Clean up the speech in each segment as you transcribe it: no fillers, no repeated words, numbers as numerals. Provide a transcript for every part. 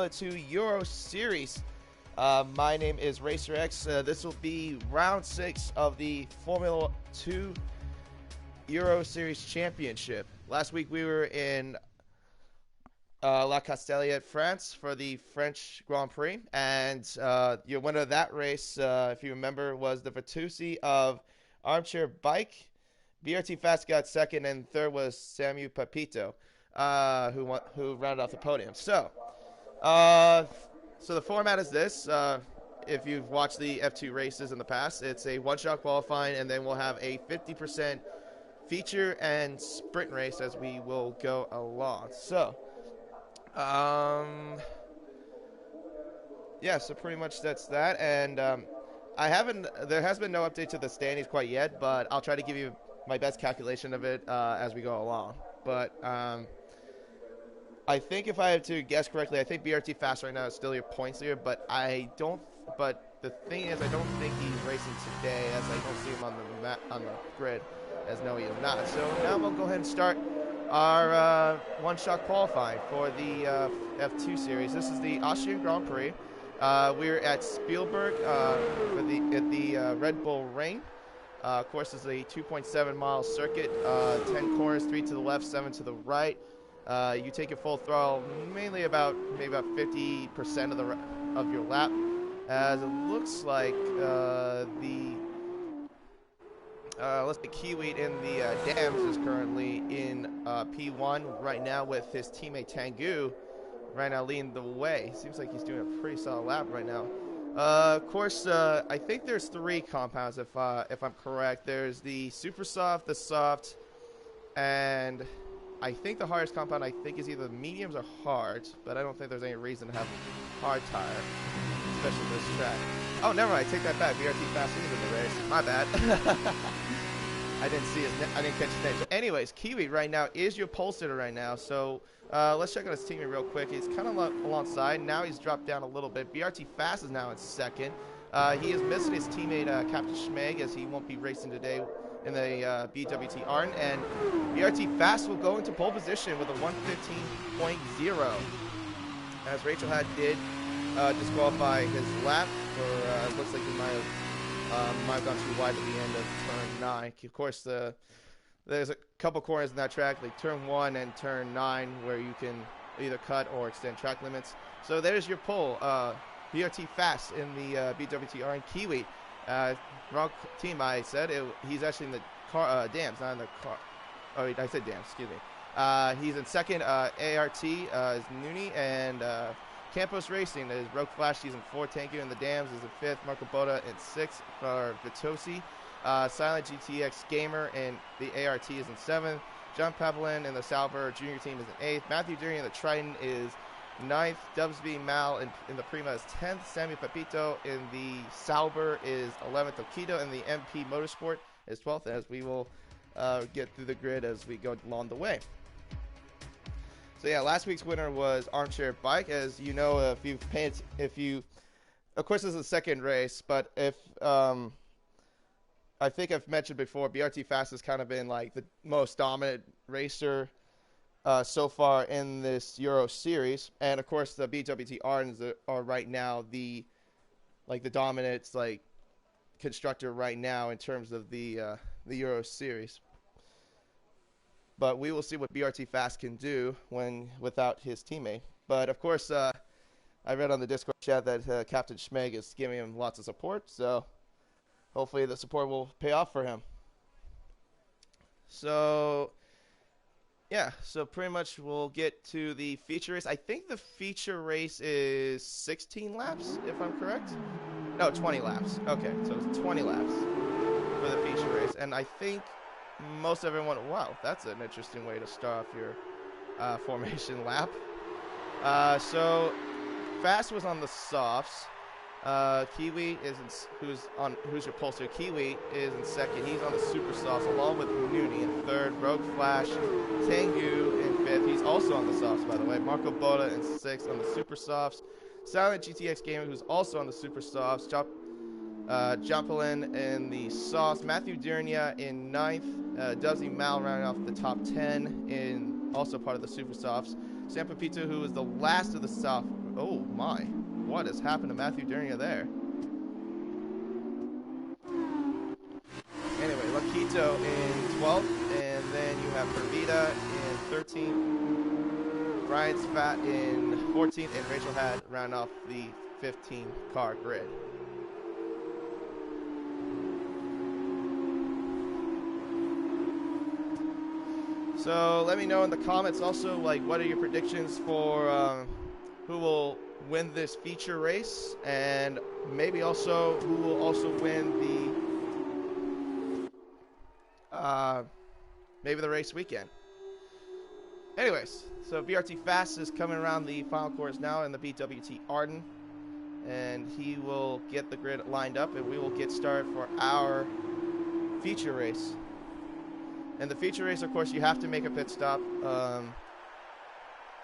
to Euro Series. My name is RacerX. This will be round 6 of the Formula 2 Euro Series Championship. Last week we were in La Castelliere, France for the French Grand Prix, and your winner of that race, if you remember, was the Vitusi of Armchair Bike. BRT Fast got second, and third was Samu Pepito, who rounded off the podium. So the format is this. If you've watched the F2 races in the past, it's a one-shot qualifying, and then we'll have a 50% feature and sprint race as we will go along. So, so pretty much that's that. And there has been no update to the standings quite yet, but I'll try to give you my best calculation of it as we go along. But I think if I have to guess correctly, I think BRT Fast right now is still your points leader, but the thing is, I don't think he's racing today, as I don't see him on the grid, as no, he is not. So now we'll go ahead and start our one-shot qualifying for the F2 series. This is the Austrian Grand Prix. We're at Spielberg at the Red Bull Ring. Of course, it's a 2.7-mile circuit, 10 corners, 3 to the left, 7 to the right. You take it full throttle, maybe about 50% of your lap, as it looks like the Kiwi in the Dams is currently in P1 right now with his teammate Tangu right now leading the way. Seems like he's doing a pretty solid lap right now. Of course, I think there's 3 compounds if I'm correct. There's the super soft, the soft, and I think the hardest compound is either mediums or hards, but I don't think there's any reason to have hard tire, especially this track. Oh, never mind. I take that back. BRT Fast is in the race. My bad. I didn't catch his name. So anyways, Kiwi right now is your pole sitter right now. So let's check out his teammate real quick. He's kind of alongside. Now he's dropped down a little bit. BRT Fast is now in second. He is missing his teammate Captain Schmeg, as he won't be racing today in the BWT Arn, and BRT Fast will go into pole position with a 1:15.0, as Rachel did disqualify his lap for looks like he might have gone too wide at the end of turn 9. Of course, there's a couple corners in that track, like turn 1 and turn 9, where you can either cut or extend track limits. So there's your pole. BRT Fast in the BWT Arn. Kiwi. Wrong team, I said. He's actually in the car, Dams, not in the car. Oh, I said Dams, excuse me. He's in second. ART is Nooney, and Campos Racing is Rogue Flash. He's in 4th. Tanku in the Dams is in 5th. Marco Boda in 6th for Vitosi. Silent GTX Gamer and the ART is in 7th. John Pavlin in the Sauber Junior team is in 8th. Matthew Dury in the Triton is 9th. Dubsby Mal in the Prima is 10th. Sammy Pepito in the Sauber is 11th. Okido in the MP Motorsport is 12th, as we will get through the grid as we go along the way. So yeah, last week's winner was Armchair Bike. As you know, of course this is the second race, but if I think I've mentioned before, BRT Fast has kind of been like the most dominant racer so far in this Euro series, and of course the BWT Ardens are right now the dominant constructor right now in terms of the Euro series. But we will see what BRT Fast can do without his teammate. But of course, I read on the Discord chat that Captain Schmeg is giving him lots of support, so hopefully the support will pay off for him. So yeah, so pretty much we'll get to the feature race. I think the feature race is 16 laps, if I'm correct. No, 20 laps. Okay, so it's 20 laps for the feature race. And I think most everyone, wow, that's an interesting way to start off your formation lap. So Fast was on the softs. Kiwi who's your pole sitter. Kiwi is in second. He's on the super softs along with Nooney in third. Rogue Flash, Tengu in fifth. He's also on the softs, by the way. Marco Boda in sixth on the super softs. Silent GTX Gamer, who's also on the super softs. Joplin in the softs. Matthew Durnia in ninth. Dubsy Mal rounding off the top 10 in also part of the super softs. San Pepito, who was the last of the soft Oh my. What has happened to Matthew Durnia there? Anyway, Laquito in 12th, and then you have Pervita in 13th, Brian Spat in 14th, and Rachel Had round off the 15-car grid. So let me know in the comments also, like, what are your predictions for who will win this feature race, and maybe also who will also win the maybe the race weekend. Anyways, so BRT Fast is coming around the final course now in the BWT Arden, and he will get the grid lined up, and we will get started for our feature race. And the feature race, of course, you have to make a pit stop.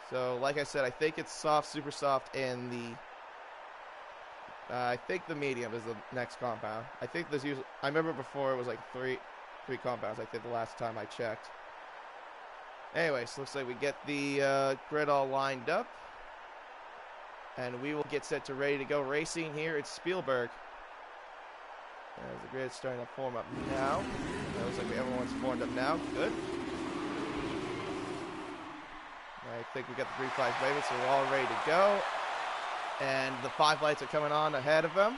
So, like I said, I think it's soft, super soft, and I think the medium is the next compound. I think there's usually, I remember before it was like three compounds, I think, the last time I checked. Anyways, looks like we get the grid all lined up, and we will get set to ready to go racing here at Spielberg. As the grid's starting to form up now. It looks like everyone's formed up now. Good. I think we got the green flags waving, so we're all ready to go. And the 5 lights are coming on ahead of them.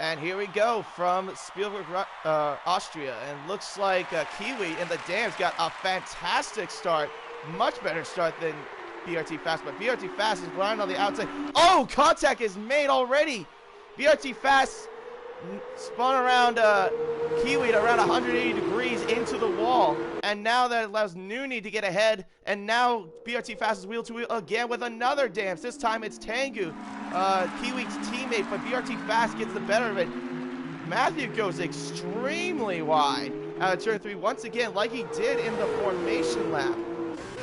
And here we go from Spielberg, Austria. And looks like Kiwi and the Dams got a fantastic start. Much better start than BRT Fast. But BRT Fast is running on the outside. Oh, contact is made already. BRT Fast spun around Kiwi at around 180 degrees into the wall. And now that allows Nooney to get ahead. And now BRT Fast is wheel to wheel again with another Dams. This time it's Tengu, Kiwi's teammate, but BRT Fast gets the better of it. Matthew goes extremely wide out of turn 3 once again, like he did in the formation lap.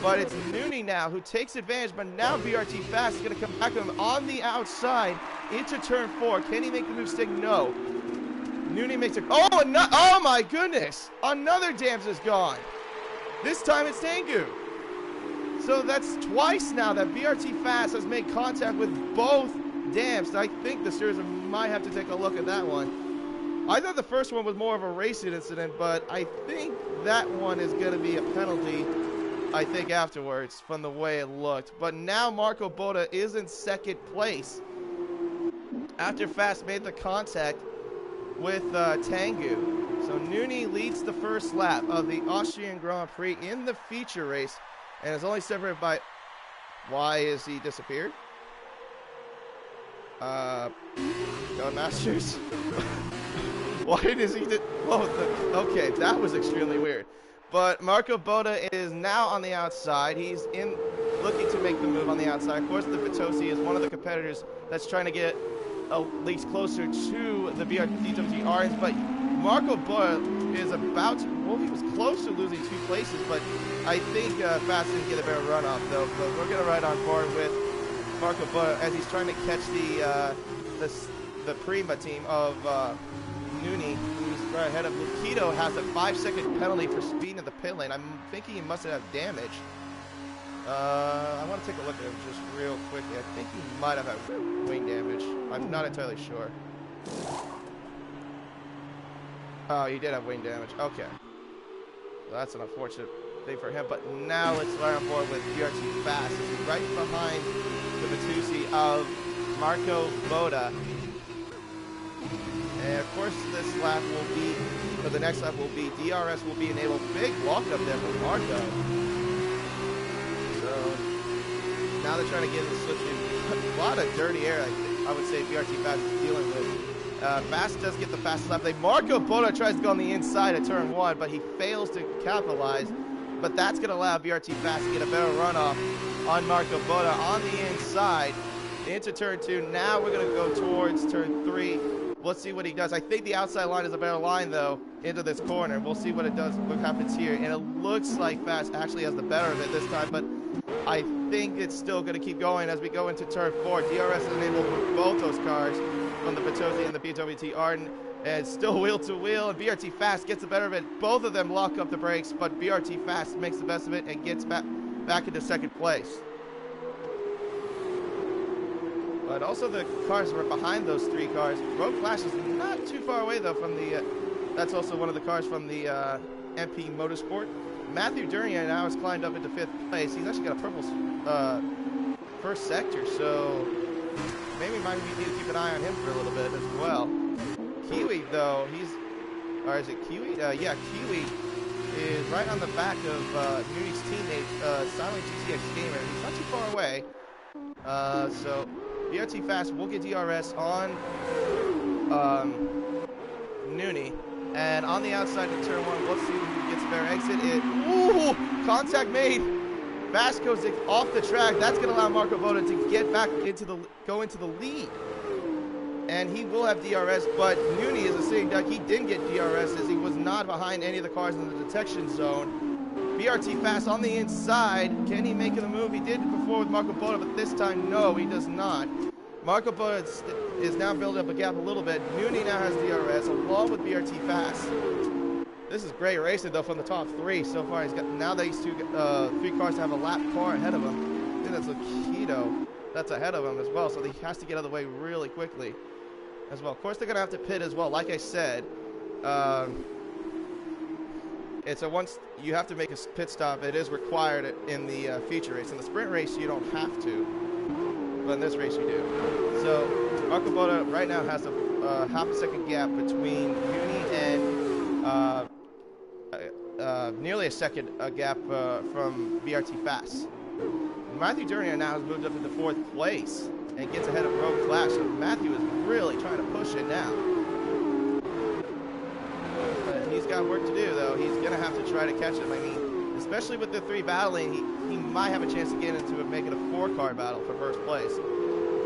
But it's Nooney now who takes advantage, but now BRT Fast is going to come back to him on the outside into turn 4. Can he make the move stick? No. Nooney makes it. Oh my goodness! Another Dams is gone. This time it's Tengu. So that's twice now that BRT Fast has made contact with both Dams. I think the steers might have to take a look at that one. I thought the first one was more of a racing incident, but I think that one is going to be a penalty, I think, afterwards from the way it looked. But now Marco Boda is in second place after Fast made the contact with Tengu. So Nooney leads the first lap of the Austrian Grand Prix in the feature race and is only separated by... Why is he disappeared? Masters? Why does he... Okay, that was extremely weird. But Marco Boda is now on the outside. He's looking to make the move on the outside. Of course, the Vitosi is one of the competitors that's trying to get at least closer to the BWT Orange. But Marco Boda is about to... Well, he was close to losing 2 places, but I think Fast didn't get a better runoff, though. But we're going to ride on board with Marco Boda as he's trying to catch the Prima team of Nooney, who's right ahead of Luquito, has a 5-second penalty for speeding in the pit lane. I'm thinking he must have damage. I want to take a look at him just real quickly. I think he might have had wing damage. I'm not entirely sure. Oh, he did have wing damage. Okay. So that's an unfortunate thing for him. But now let's ride on board with BRT Fast. This is right behind the Vitusi of Marco Boda. And of course, this lap will be, or the next lap will be, DRS will be enabled. Big walk up there from Marco. So now they're trying to get in the slipstream. A lot of dirty air, I would say BRT Fast is dealing with. Fast does get the fastest lap. Marco Boda tries to go on the inside of turn 1, but he fails to capitalize. But that's going to allow BRT Fast to get a better runoff on Marco Boda on the inside into turn 2. Now we're going to go towards turn 3. Let's see what he does. I think the outside line is a better line, though, into this corner. We'll see what it does, what happens here. And it looks like Fast actually has the better of it this time, but I think it's still going to keep going as we go into turn 4. DRS is enabled with both those cars from the Vitosi and the BWT Arden. And it's still wheel to wheel, and BRT Fast gets the better of it. Both of them lock up the brakes, but BRT Fast makes the best of it and gets back into second place. But also the cars were behind those 3 cars. Road Clash is not too far away though from the. That's also one of the cars from the MP Motorsport. Matthew Durian now has climbed up into 5th place. He's actually got a purple first sector, so maybe we need to keep an eye on him for a little bit as well. Kiwi though, or is it Kiwi? Yeah, Kiwi is right on the back of Mooney's teammate, Silent GTX Gamer. He's not too far away. So BRT Fast will get DRS on Nooney. And on the outside of turn 1, let's see who gets their exit. Ooh, contact made. Fast goes off the track. That's going to allow Marco Boda to get back go into the lead. And he will have DRS, but Nooney is a sitting duck. He didn't get DRS as he was not behind any of the cars in the detection zone. BRT Fast on the inside. Can he make the move? He did before with Marco Boda, but this time, no, he does not. Marco Boda is now building up a gap a little bit. Nooney now has DRS along with BRT Fast. This is great racing though from the top 3 so far. He's got now these 3 cars have a lap car ahead of him. I think that's Akito that's ahead of him as well, so he has to get out of the way really quickly as well. Of course, they're gonna have to pit as well. Like I said, it's once you have to make a pit stop, it is required in the feature race. In the sprint race, you don't have to. But in this race you do. So Marco Boda right now has a half a second gap between Nooney and nearly a second gap from BRT Fast. Matthew Durian now has moved up into 4th place and gets ahead of Road Clash. So Matthew is really trying to push it now. He's got work to do though. He's gonna have to try to catch him. I mean, especially with the 3 battling, he might have a chance to get into it, make it a 4-car battle for first place.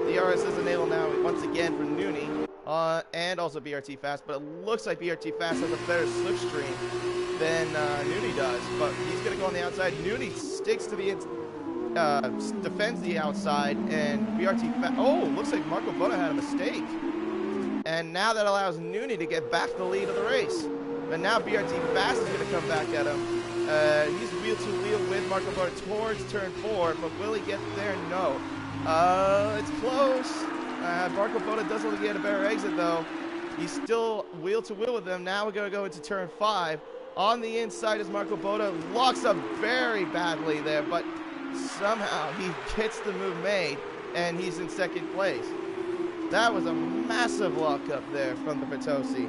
DRS is enabled now once again for Nooney and also BRT Fast, but it looks like BRT Fast has a better slipstream than Nooney does, but he's going to go on the outside. Nooney sticks to the defends the outside, and BRT Fast, oh, looks like Marco Boda had a mistake. And now that allows Nooney to get back the lead of the race. But now BRT Fast is going to come back at him. He's wheel to wheel with Marco Boda towards turn 4, but will he get there? No. It's close. Marco Boda does want to get a better exit though. He's still wheel to wheel with them. Now we're going to go into turn 5. On the inside is Marco Boda. Locks up very badly there, but somehow he gets the move made, and he's in 2nd place. That was a massive lock up there from the Potosi.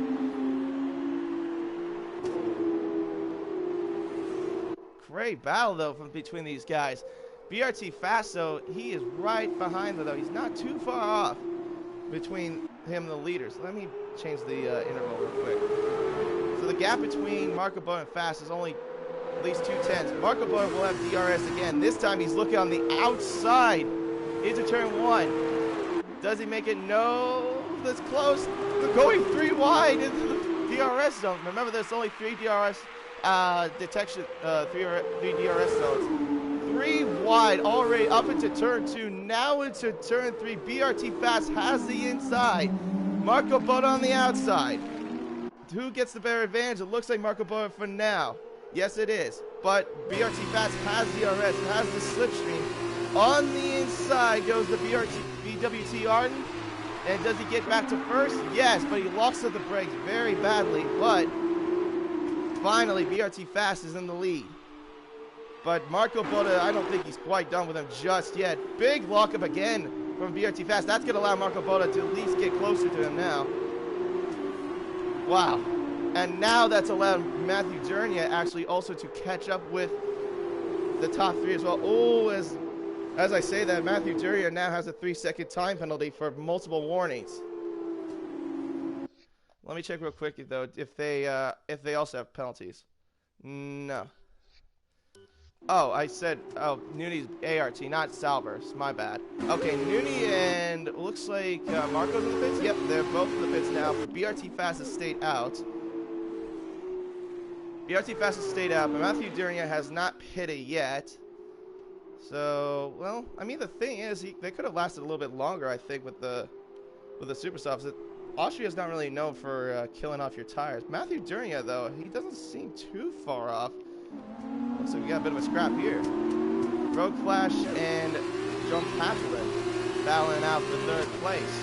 Great battle though from between these guys. BRT Fast though, he is right behind them though. He's not too far off between him and the leaders. Let me change the interval real quick. So the gap between Marco Boda and Fast is only at least 2/10. Marco Boda will have DRS again. This time he's looking on the outside into turn 1. Does he make it? No. That's close. They're going 3 wide into the DRS zone. Remember, there's only 3 DRS detection, 3 DRS zones. 3 wide already up into turn 2, now into turn 3. BRT Fast has the inside. Marco Boda on the outside. Who gets the better advantage? It looks like Marco Boda for now. Yes, it is. But BRT Fast has DRS, has the slipstream. On the inside goes the BWT Arden. And does he get back to first? Yes, but he locks up the brakes very badly. But finally, BRT Fast is in the lead. But Marco Boda, I don't think he's quite done with him just yet. Big lockup again from BRT Fast. That's going to allow Marco Boda to at least get closer to him now. Wow. And now that's allowed Matthew Durnia actually also to catch up with the top 3 as well. Oh, as I say that, Matthew Durnia now has a 3-second time penalty for multiple warnings. Let me check real quick though if they also have penalties. No. Oh, I said, Nooney's ART, not Salvers. My bad. Okay, Nooney and looks like Marco's in the pits. Yep, they're both in the pits now. BRT Fast has stayed out. BRT Fast has stayed out, but Matthew Durnia has not pitted yet. So, well, I mean, the thing is, they could have lasted a little bit longer, I think, with the super softs. Austria's not really known for killing off your tires. Matthew Durnia, though, he doesn't seem too far off. Looks like we got a bit of a scrap here. Road Clash and John Patrick battling out for third place.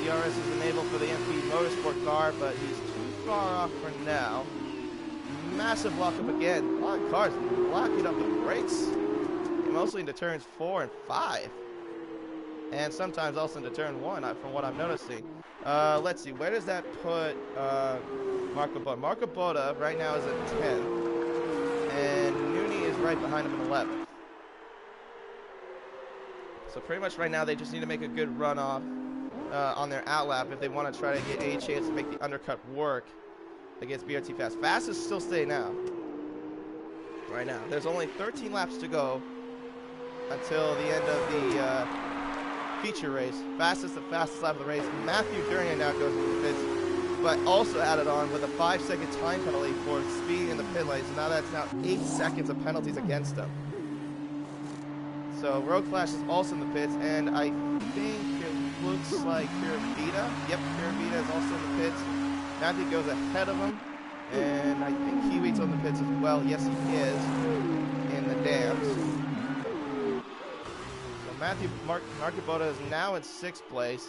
DRS is enabled for the MP Motorsport car, but he's too far off for now. Massive lockup again. A lot of cars blocking up the brakes. Mostly into turns 4 and 5. And sometimes also into turn 1, from what I'm noticing. Let's see, where does that put Marco Boda? Marco Boda right now is at 10th. And Nooney is right behind him in 11th. So pretty much right now they just need to make a good runoff on their outlap if they want to try to get a chance to make the undercut work against BRT Fast. Fast is still staying out right now. There's only 13 laps to go until the end of the feature race. The fastest lap of the race. Matthew Durian now goes into the pits, but also added on with a 5-second time penalty for speeding in the pit lane. So now that's 8 seconds of penalties against him. So Road Clash is also in the pits, and I think it looks like Piravita. Yep, Piravita is also in the pits. Matthew goes ahead of him, and I think Kiwi's on the pits as well. Yes, he is in the dams. Matthew Marco Boda is now in 6th place.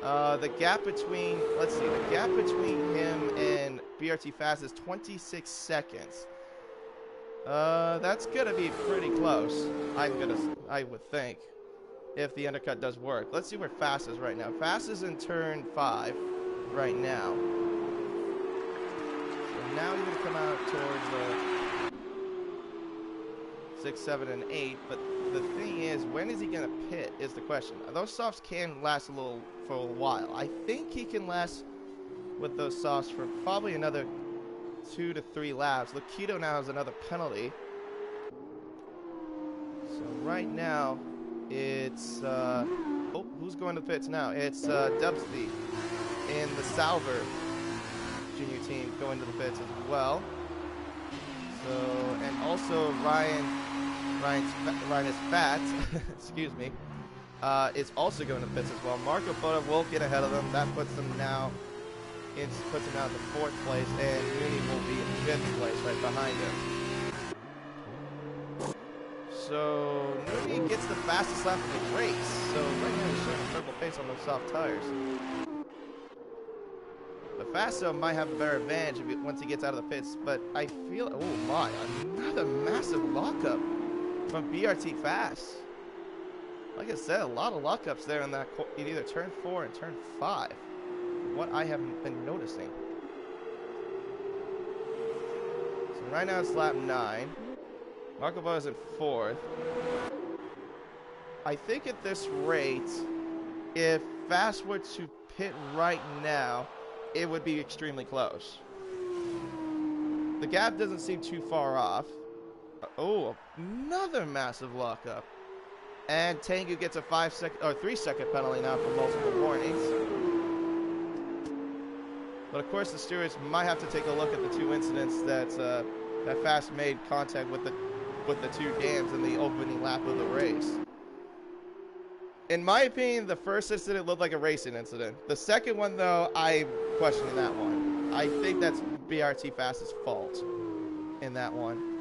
The gap between, the gap between him and BRT Fast is 26 seconds. That's gonna be pretty close. I would think, if the undercut does work. Let's see where Fast is right now. Fast is in turn 5 right now. So now he's gonna come out towards the 6, 7, and 8, but the thing is, when is he going to pit is the question. Those softs can last for a while. I think he can last with those softs for probably another 2 to 3 laps. Luquito now has another penalty. So right now, it's, who's going to the pits now? It's Dubsby in the Salver junior team going to the pits as well. So, and also Ryan is fat, excuse me, is also going to the pits as well. Marco Boda will get ahead of them. That puts him now in 4th place, and Mooney will be in 5th place right behind him. So Mooney gets the fastest lap of the race. So right now he's showing a purple pace on those soft tires. But Fasto might have a better advantage once he gets out of the pits, but I feel, oh my, another massive lockup from BRT Fast. Like I said, a lot of lockups there in either turn 4 and turn 5. What I haven't been noticing. So right now it's lap 9. Marco Boda's in 4th. I think at this rate, if Fast were to pit right now, it would be extremely close. The gap doesn't seem too far off. Oh, another massive lockup. And Tengu gets a 3-second penalty now for multiple warnings. But of course the stewards might have to take a look at the 2 incidents that Fast made contact with the 2 dams in the opening lap of the race. In my opinion, the first incident looked like a racing incident. The second one, though, I'm questioning that one. I think that's BRT Fast's fault in that one.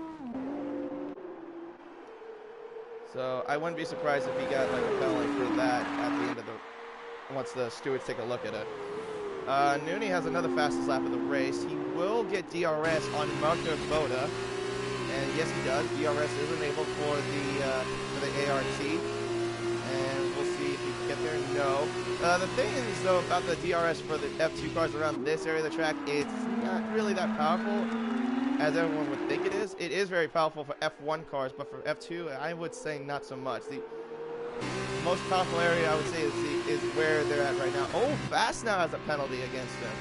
So I wouldn't be surprised if he got like a penalty for that at the end of once the stewards take a look at it. Nooney has another fastest lap of the race. He will get DRS on Marco Boda, and yes, he does. DRS is enabled for the ART. And we'll see if he can get there. No. The thing is, though, about the DRS for the F2 cars around this area of the track, it's not really that powerful as everyone would think it is. It is very powerful for F1 cars, but for F2, I would say not so much. The most powerful area, I would say, is where they're at right now. Oh, Fast now has a penalty against him.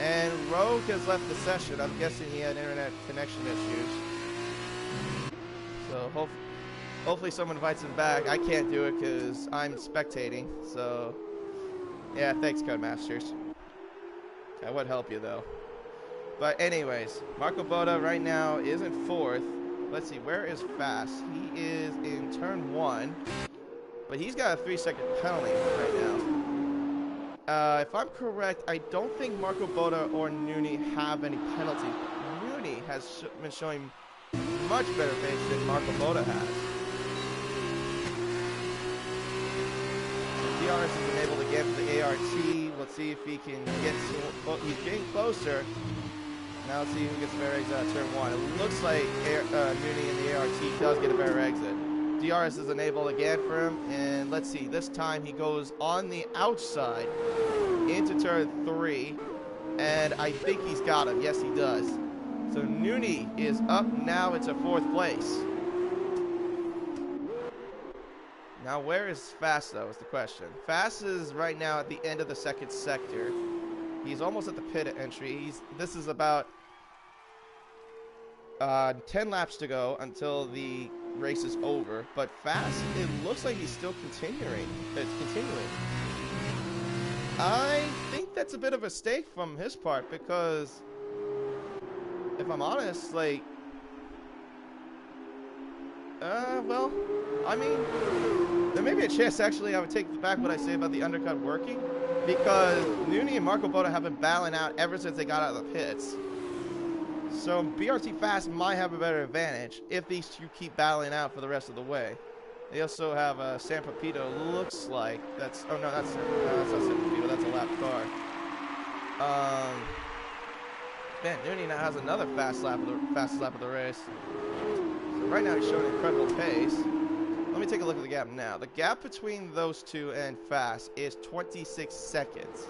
And Rogue has left the session. I'm guessing he had internet connection issues. So hopefully someone invites him back. I can't do it because I'm spectating. So, yeah, thanks, Codemasters. I would help you, though. But anyways, Marco Boda right now is in 4th. Let's see, where is Fast? He is in turn 1. But he's got a 3-second penalty right now. If I'm correct, I don't think Marco Boda or Nooney have any penalty. Nooney has been showing much better pace than Marco Boda has. DRS is enabled again for the ART. Let's see if he can get to, he's getting closer. Now let's see who gets a better exit at turn 1. It looks like Nooney in the ART does get a better exit. DRS is enabled again for him, and let's see, this time he goes on the outside into turn 3, and I think he's got him. Yes, he does. So Nooney is up now into 4th place. Now where is Fast though is the question. Fast is right now at the end of the 2nd sector. He's almost at the pit entry. This is about 10 laps to go until the race is over. But Fast, it looks like he's still continuing. I think that's a bit of a mistake from his part because, if I'm honest, like, well, I mean, there may be a chance, actually, I would take back what I say about the undercut working, because Nooney and Marco Boda have been battling out ever since they got out of the pits. So BRT Fast might have a better advantage if these two keep battling out for the rest of the way. They also have San Pepito, looks like. That's, oh no, that's not San Pepito, that's a lap car. Man, Nooney now has another fastest lap of the race. So right now he's showing incredible pace. Let me take a look at the gap now. The gap between those two and Fast is 26 seconds.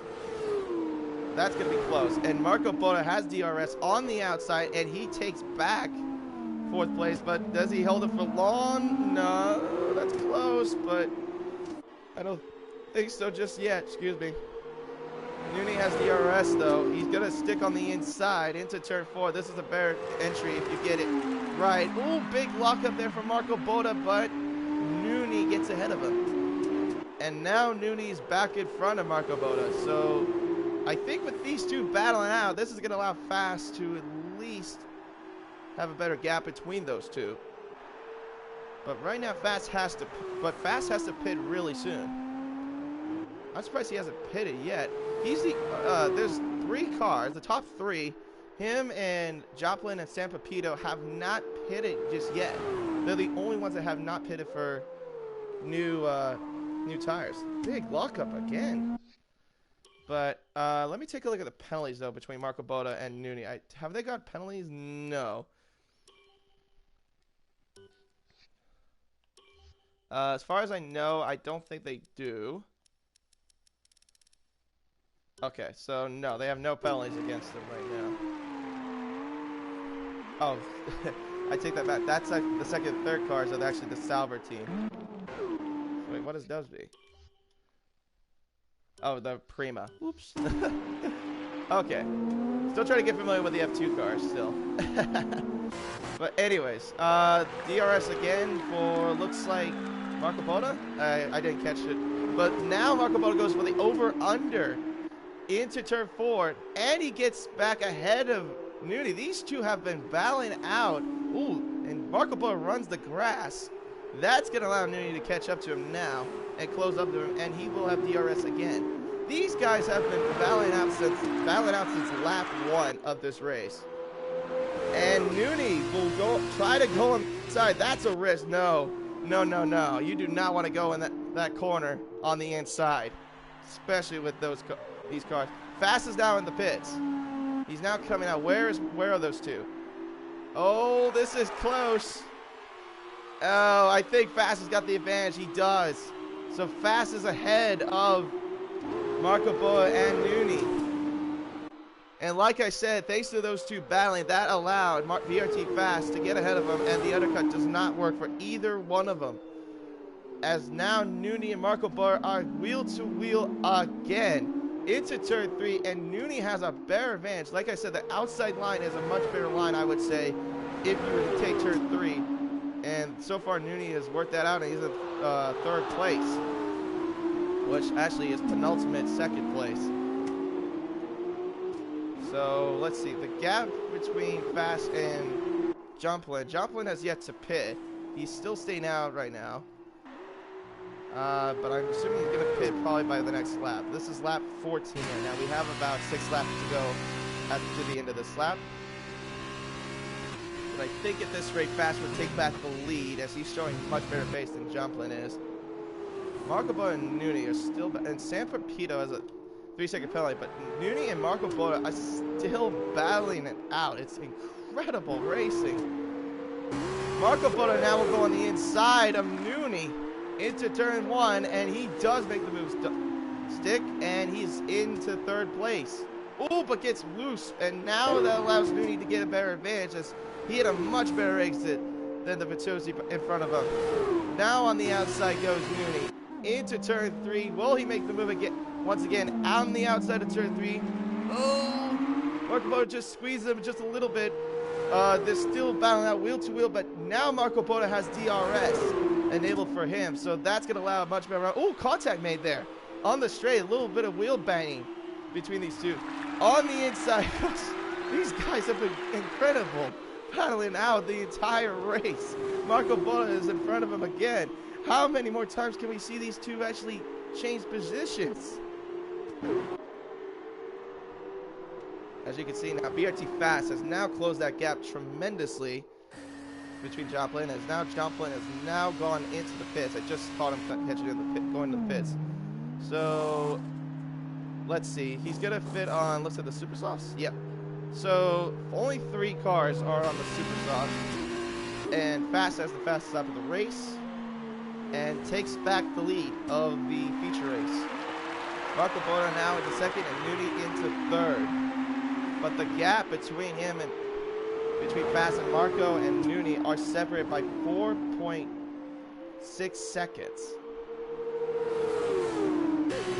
That's going to be close. And Marco Boda has DRS on the outside, and he takes back 4th place. But does he hold it for long? No, that's close, but I don't think so just yet. Excuse me. Nooney has DRS, though. He's going to stick on the inside into turn 4. This is a better entry if you get it right. Ooh, big lockup there for Marco Boda, but Nooney gets ahead of him. And now Nooney's back in front of Marco Boda. So I think with these two battling out, this is going to allow Fast to at least have a better gap between those two. But right now, Fast has to pit really soon. I'm surprised he hasn't pitted yet. He's the there's 3 cars, the top 3. Him and Joplin and San Pepito have not pitted just yet. They're the only ones that have not pitted for new tires. Big lockup again. But let me take a look at the penalties though between Marco Boda and Nooney. Have they got penalties? No. As far as I know, I don't think they do. Okay, so no, they have no penalties against them right now. Oh, I take that back. That's like the 2nd and 3rd cars are actually the Sauber team. Wait, what is Dubsby? Oh, the Prima. Oops. Okay. Still trying to get familiar with the F2 cars still. But anyways, DRS again for, looks like, Marco Boda. I didn't catch it. But now Marco Boda goes for the over-under into turn 4, and he gets back ahead of Nooney. These two have been battling out. Ooh, and Marco Boda runs the grass. That's going to allow Nooney to catch up to him now and close up to him, and he will have DRS again. These guys have been battling out since lap 1 of this race. And Nooney will try to go inside. That's a risk. No. No. You do not want to go in that corner on the inside, especially with these cars. Fast is now in the pits. He's now coming out. Where are those two? Oh, this is close. Oh, I think Fast has got the advantage. He does. So Fast is ahead of Marco Boda and Nooney. And like I said, thanks to those two battling, that allowed VRT Fast to get ahead of him, and the undercut does not work for either one of them. As now Nooney and Marco Boda are wheel to wheel again into turn 3, and Nooney has a better advantage. Like I said, the outside line is a much better line, I would say, if you were to take turn 3. And so far, Nooney has worked that out, and he's in 3rd place, which actually is penultimate 2nd place. So let's see, the gap between Fast and Joplin has yet to pit. He's still staying out right now. But I'm assuming he's going to pit probably by the next lap. This is lap 14 right now. We have about 6 laps to go to the end of this lap. But I think at this rate, Fast would take back the lead as he's showing much better pace than Joplin is. Marco Boda and Nuni are still, and Sanford Pito has a 3-second penalty, but Nuni and Marco Boda are still battling it out. It's incredible racing. Marco Boda now will go on the inside of Nuni into turn 1, and he does make the move stick, and he's into third place. Ooh, but gets loose, and now that allows Nuni to get a better advantage as he had a much better exit than the Vitosi in front of him. Now on the outside goes Nuni into turn 3. Will he make the move again? Once again, on the outside of turn 3. Oh, Marco Boda just squeezed him just a little bit. They're still battling out wheel to wheel, but now Marco Boda has DRS enabled for him, so that's going to allow a much better run. Oh, contact made there on the straight. A little bit of wheel banging between these two. On the inside, these guys have been incredible, battling out the entire race. Marco Boda is in front of him again. How many more times can we see these two actually change positions? As you can see now, BRT Fast has now closed that gap tremendously between Joplin. As now Joplin has now gone into the pits. I just caught him catching in the pit, going to the pits. So let's see. He's gonna fit on. Looks at the Super Softs. Yep. So only 3 cars are on the Super Softs, and Fast has the fastest lap of the race and takes back the lead of the feature race. Marco Boda now into second and Nuni into third. But the gap between him and Fast and Marco and Nuni are separated by 4.6 seconds.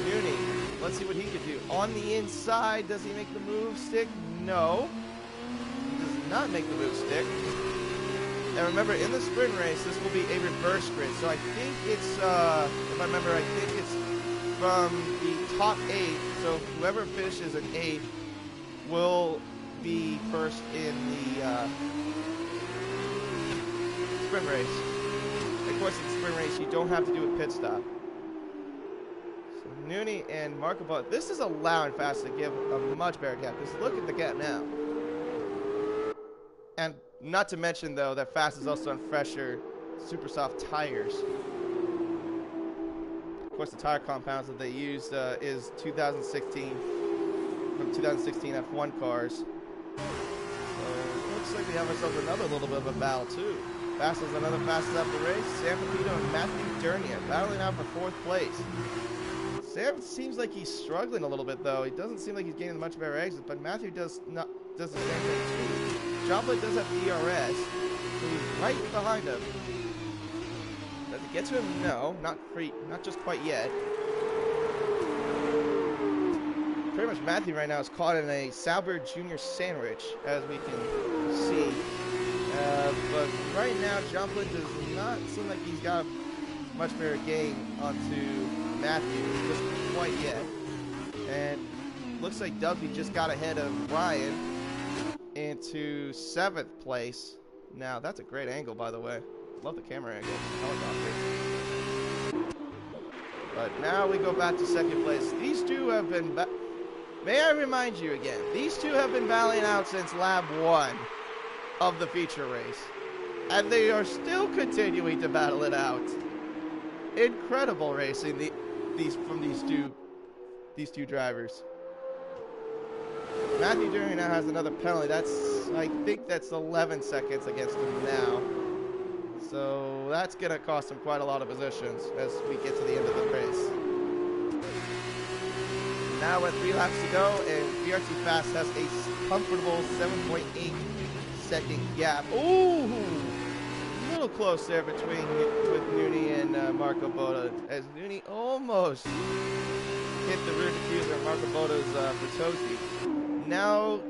Nuni, let's see what he can do. On the inside, does he make the move stick? No. He does not make the move stick. And remember, in the sprint race, this will be a reverse grid. So I think it's, if I remember, I think it's from the top 8. So whoever finishes in 8th will be first in the sprint race. Of course, in the sprint race, you don't have to do a pit stop. So Nuni and Marco Boda, this is allowing Fast to give a much better gap. Just look at the gap now. And not to mention, though, that Fast is also on fresher, super soft tires. Of course, the tire compounds that they used is 2016. From 2016 F1 cars. So looks like we have ourselves another little bit of a battle too. Fast is another fast lap the race. Sam Pepito and Matthew Dernier battling out for 4th place. Sam seems like he's struggling a little bit though. He doesn't seem like he's gaining much better exit, but Matthew does the same thing too. Joplin does have DRS, so he's right behind him. Does it get to him? No, not just quite yet. Pretty much Matthew right now is caught in a Sauber Junior sandwich, as we can see. But right now, Joplin does not seem like he's got much better gain onto Matthew, just quite yet. And looks like Dubby just got ahead of Ryan into 7th place. Now, that's a great angle, by the way. Love the camera angle. Helicopter. But now we go back to 2nd place. These two have been... May I remind you again, these two have been battling out since lap 1 of the feature race. And they are still continuing to battle it out. Incredible racing from these two drivers. Matthew During now has another penalty. I think that's 11 seconds against him now. So that's going to cost him quite a lot of positions as we get to the end of the race. Now with 3 laps to go, and BRT Fast has a comfortable 7.8 second gap. Ooh, a little close there with Nuni and Marco Boda, as Nuni almost hit the rear diffuser of Marco Boda's Bertozzi. Now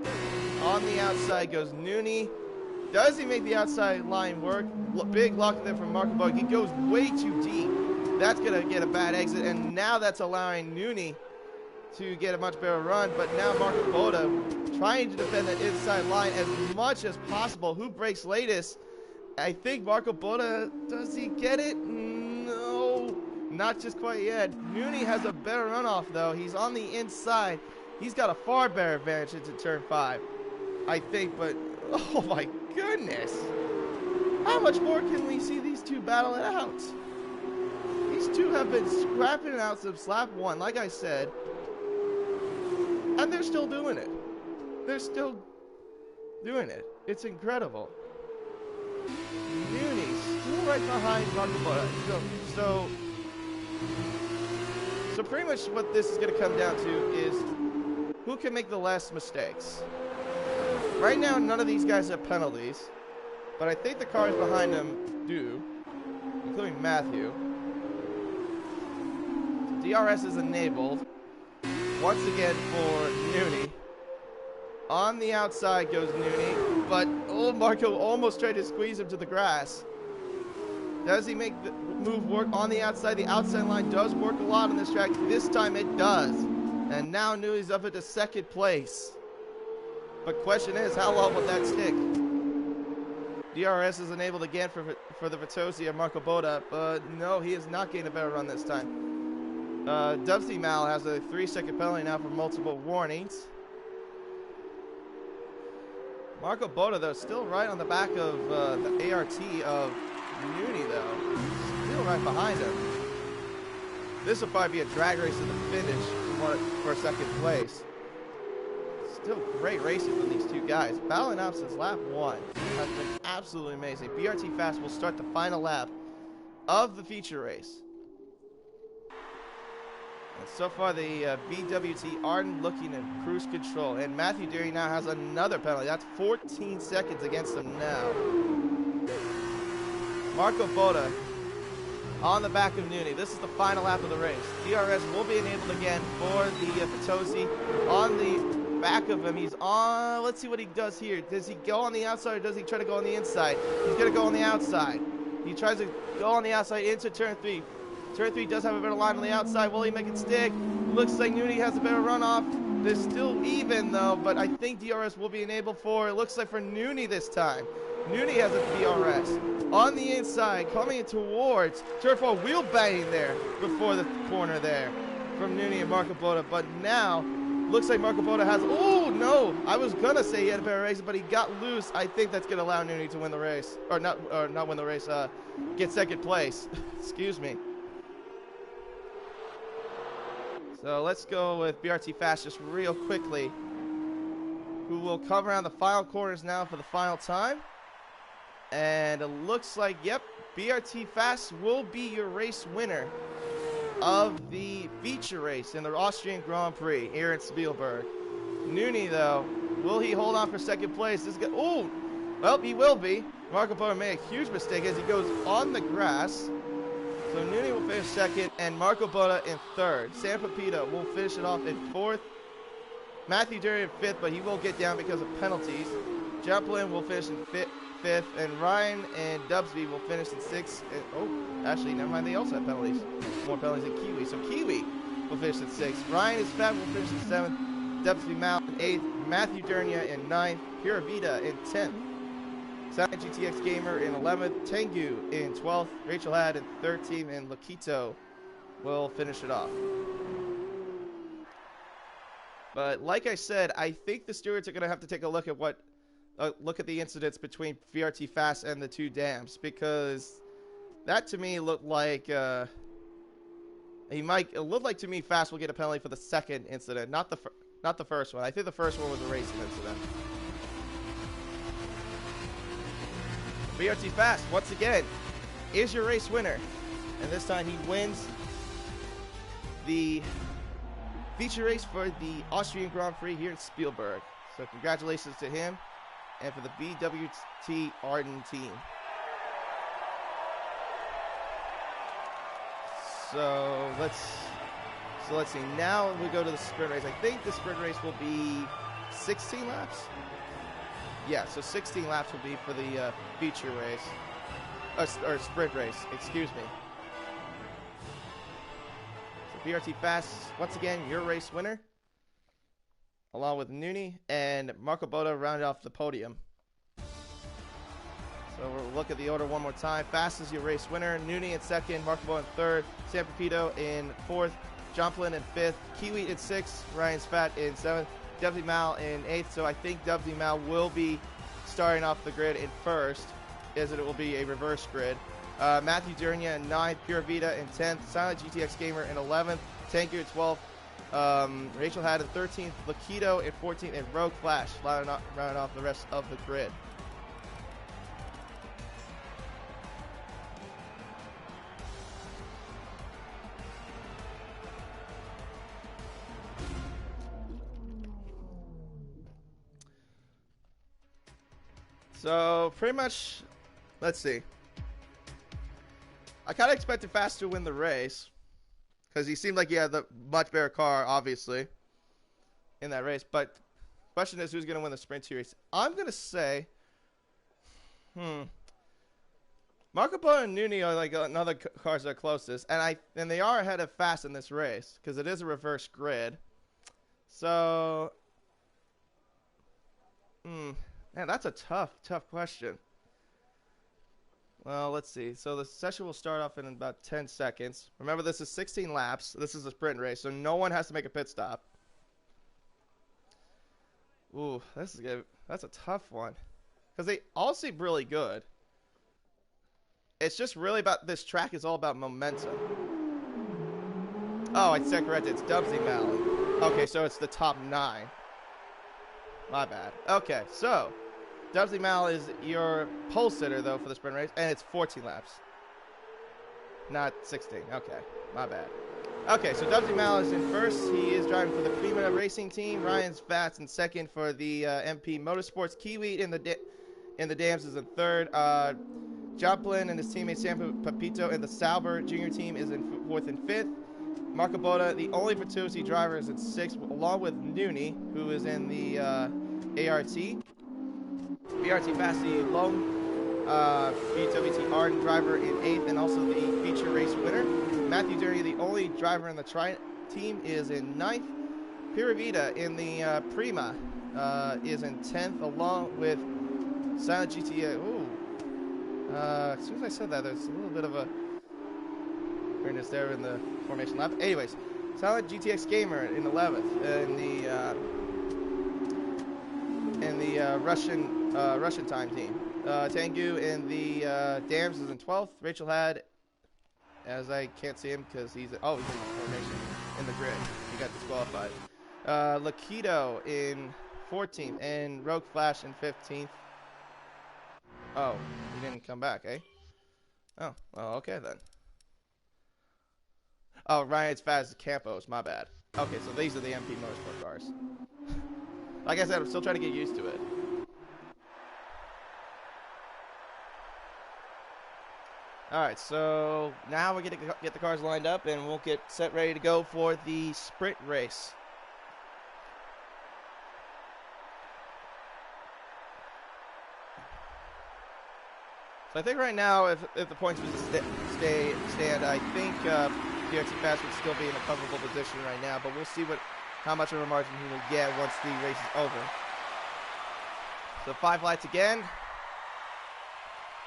on the outside goes Nuni. Does he make the outside line work? Big lock there from Marco Boda. He goes way too deep. That's gonna get a bad exit, and now that's allowing Nuni to get a much better run, but now Marco Boda trying to defend that inside line as much as possible. Who breaks latest? I think Marco Boda, does he get it? No, not just quite yet. Nuni has a better runoff though. He's on the inside. He's got a far better advantage into turn 5, I think, but oh my goodness. How much more can we see these two battle it out? These two have been scrapping out since lap 1, like I said, and they're still doing it. They're still doing it. It's incredible. Nooney still right behind Marco Bota. So pretty much what this is going to come down to is who can make the less mistakes. Right now, none of these guys have penalties, but I think the cars behind them do, including Matthew. DRS is enabled once again for Nooney. On the outside goes Nooney, but Marco almost tried to squeeze him to the grass. Does he make the move work on the outside? The outside line does work a lot on this track. This time it does. And now Nooney's up into second place. But question is, how long will that stick? DRS is enabled again for the Vitosi and Marco Bota, but no, he is not getting a better run this time. Dubsy Mal has a 3-second penalty now for multiple warnings. Marco Bota, though, still right on the back of the ART of Nooney, though. Still right behind him. This will probably be a drag race to the finish for second place. Still great racing from these two guys. Battling out since lap 1 has been absolutely amazing. BRT Fast will start the final lap of the feature race. And so far, the BWT Arden looking in cruise control. And Matthew Deary now has another penalty. That's 14 seconds against him now. Marco Bota on the back of Nooney. This is the final lap of the race. DRS will be enabled again for the Vitosi. On the back of him, he's on. Let's see what he does here. Does he go on the outside or does he try to go on the inside? He's going to go on the outside. He tries to go on the outside into turn 3. Turn 3 does have a better line on the outside. Will he make it stick? Looks like Nooney has a better runoff. They're still even, though, but I think DRS will be enabled for, it looks like for Nooney this time. Nooney has a DRS. On the inside, coming towards turn 4, wheel banging there before the corner there from Nooney and Marco Bota. But now, looks like Marco Bota has, oh no, I was going to say he had a better race, but he got loose. I think that's going to allow Nooney to win the race. Or not win the race, get second place. Excuse me. So let's go with BRT Fast just real quickly, who will come around the final corners now for the final time. And it looks like, yep, BRT Fast will be your race winner of the feature race in the Austrian Grand Prix here in Spielberg. Nooney, though, will he hold on for second place? This guy, oh, well, he will be. Marco Bota made a huge mistake as he goes on the grass. So Nooney will finish second, and Marco Bota in third. Sam Pepito will finish it off in fourth. Matthew Dury in fifth, but he will get down because of penalties. Joplin will finish in fifth, and Ryan and Dubsby will finish in sixth. And, oh, actually, never mind, they also have penalties. More penalties than Kiwi. So Kiwi will finish in sixth. Ryan is fat will finish in seventh. Dubsby Mal in eighth. Matthew Durnia in ninth. Pura Vida in 10th. Silent GTX Gamer in 11th, Tengu in 12th, Rachel Had in 13th, and Lakito will finish it off. But like I said, I think the stewards are going to have to take a look at the incidents between VRT Fast and the two dams, because that to me looked like it looked like to me Fast will get a penalty for the second incident, not the first one. I think the first one was a racing incident. BRT Fast, once again, is your race winner. And this time he wins the feature race for the Austrian Grand Prix here in Spielberg. So congratulations to him and for the BWT Arden team. So let's see. Now we go to the sprint race. I think the sprint race will be 16 laps. Yeah, so 16 laps will be for the feature race, or sprint race, excuse me. So BRT Fast, once again, your race winner, along with Nooney and Marco Bota rounded off the podium. So we'll look at the order one more time. Fast is your race winner, Nooney in second, Marco Bota in third, San Pepito in fourth, John Flynn in fifth, Kiwi in sixth, Ryan Spat in seventh, Dubsy Mal in 8th, so I think Dubsy Mal will be starting off the grid in first, as it will be a reverse grid. Matthew Durnia in 9th, Pure Vita in 10th, Silent GTX Gamer in 11th, Tanker in 12th, Rachel had in 13th, Lakido in 14th, and Rogue Flash rounding off the rest of the grid. So, pretty much, let's see. I kind of expected Fast to win the race, because he seemed like he had the much better car, obviously, in that race. But the question is, who's going to win the Sprint 2 race? I'm going to say, Marco Polo and Nuni are like another cars that are closest, and they are ahead of Fast in this race, because it is a reverse grid. So, man, that's a tough question. Well, let's see. So the session will start off in about 10 seconds. Remember, this is 16 laps. This is a sprint race, so no one has to make a pit stop. Ooh, that's a tough one. Because they all seem really good. It's just really about, this track is all about momentum. Oh, I said correct. It's Dubsy Malin. Okay, so it's the top 9. My bad. Okay, so Dubsy Mal is your pole sitter, though, for the sprint race, and it's 14 laps. Not 16. Okay, my bad. Okay, so Dubsy Mal is in first. He is driving for the Prima Racing Team. Ryan's fast in second for the MP Motorsports. Kiwi in the Dams is in third. Joplin and his teammate Sam Papito in the Sauber Junior Team is in fourth and fifth. Marco Boda, the only Virtuosi driver, is in sixth, along with Nuni, who is in the ART. BRT Fasti Long, BWT Arden driver in 8th, and also the feature race winner. Matthew Durry, the only driver in the Tri team, is in 9th. Pura Vida in the Prima is in 10th, along with Silent GTA. Ooh. As soon as I said that, there's a little bit of a weirdness there in the formation lap. Anyways, Silent GTX Gamer in 11th, in the Russian time team. Tengu in the Dams is in 12th. Rachel had, as I can't see him because he's in the formation in the grid. He got disqualified. Lakido in 14th and Rogue Flash in 15th. Oh, he didn't come back, eh? Oh, well, okay then. Oh, Ryan's fast as Campos, my bad. Okay, so these are the MP Motorsport cars. Like I said, I'm still trying to get used to it. Alright, so now we're going to get the cars lined up and we'll get set ready to go for the sprint race. So I think right now, if the points would stand, I think DRT Fast would still be in a comfortable position right now, but we'll see how much of a margin he will get once the race is over. So 5 lights again.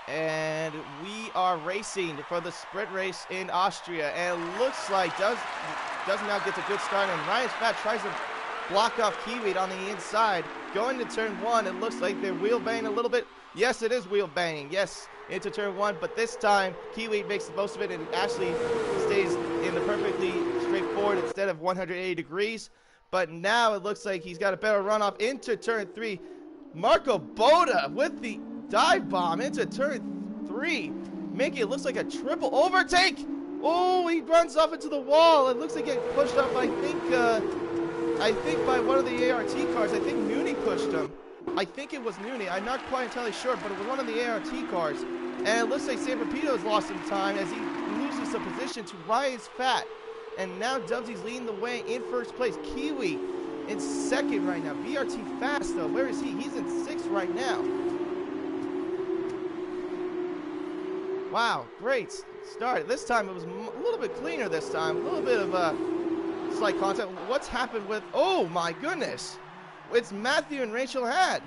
And we are racing for the sprint race in Austria. And it looks like does now gets a good start, and Ryan's Fat tries to block off Kiwi on the inside. Going to turn 1, it looks like they're wheel banging a little bit. Yes, it is wheel banging. Yes, into turn 1, but this time Kiwi makes the most of it and actually stays in the perfectly straightforward instead of 180 degrees. But now it looks like he's got a better runoff into turn 3. Marco Boda with the dive bomb into turn 3, making it looks like a triple overtake. Oh, he runs off into the wall. It looks like getting pushed up. I think by one of the ART cars. I think Nuni pushed him. I think it was Nuni. I'm not quite entirely sure, but it was one of the ART cars. And it looks like San Pepito's lost some time as he loses the position to Ryan's Fat. And now Dubsy's leading the way in first place. Kiwi in second right now. BRT Fast, though. Where is he? He's in 6th right now. Wow, great start. This time it was a little bit cleaner this time. A little bit of a slight contact. What's happened with... Oh, my goodness. It's Matthew and Rachel Had.